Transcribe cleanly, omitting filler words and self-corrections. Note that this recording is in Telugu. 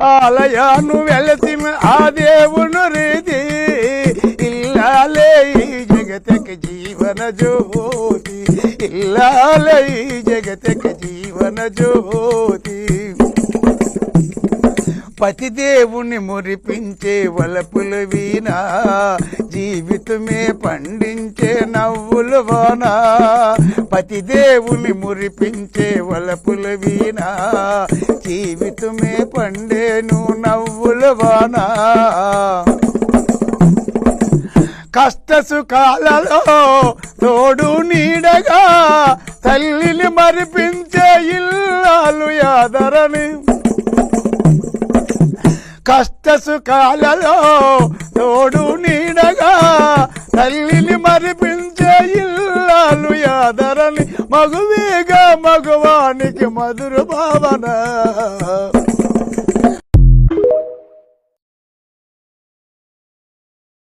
ఆలయాను వెలసిన ఆ దేవును రీతి ఇల్లాలే ఈ జగతకి జీవన జ్యోతి ఇల్లాలే ఈ జగతకి జీవన జ్యోతి పతిదేవుని మురిపించే వలపుల వీణ జీవితమే పండించే నవ్వుల వాన పతిదేవుని మురిపించే వలపుల వీణ జీవితమే పండేను నవ్వుల వాన కష్ట సుఖాలలో తోడు నీడగా తల్లిని మరిపించే ఇల్లాలు యాదరని కష్ట సుఖాలలో తోడు నీడగా తల్లిని మరిపించే ఇల్లాలు యాదరని మగువేగా మగవానికి మధుర భావన